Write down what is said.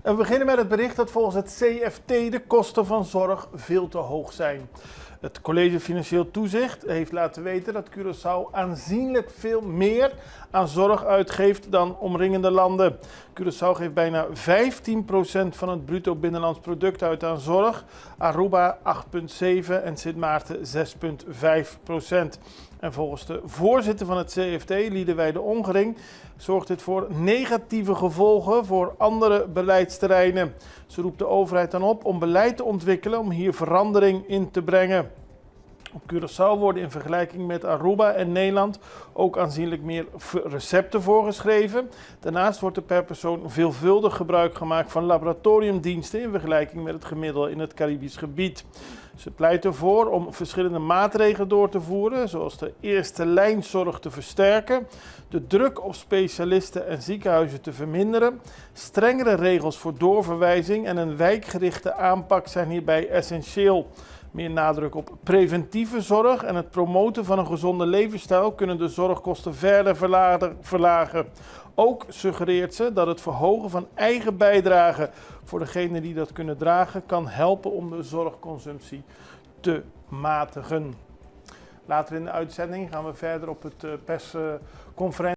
En we beginnen met het bericht dat volgens het CFT de kosten van zorg veel te hoog zijn. Het College Financieel Toezicht heeft laten weten dat Curaçao aanzienlijk veel meer aan zorg uitgeeft dan omringende landen. Curaçao geeft bijna 15% van het bruto binnenlands product uit aan zorg, Aruba 8,7% en Sint Maarten 6,5%. En volgens de voorzitter van het CFT, Liedewij de Ongering, zorgt dit voor negatieve gevolgen voor andere beleidsterreinen. Ze roept de overheid dan op om beleid te ontwikkelen om hier verandering in te brengen. Op Curaçao worden in vergelijking met Aruba en Nederland ook aanzienlijk meer recepten voorgeschreven. Daarnaast wordt er per persoon veelvuldig gebruik gemaakt van laboratoriumdiensten in vergelijking met het gemiddelde in het Caribisch gebied. Ze pleit ervoor om verschillende maatregelen door te voeren, zoals de eerste lijnzorg te versterken, de druk op specialisten en ziekenhuizen te verminderen, strengere regels voor doorverwijzing en een wijkgerichte aanpak zijn hierbij essentieel. Meer nadruk op preventieve zorg en het promoten van een gezonde levensstijl kunnen de zorgkosten verder verlagen. Ook suggereert ze dat het verhogen van eigen bijdrage voor degenen die dat kunnen dragen kan helpen om de zorgconsumptie te matigen. Later in de uitzending gaan we verder op het persconferentie.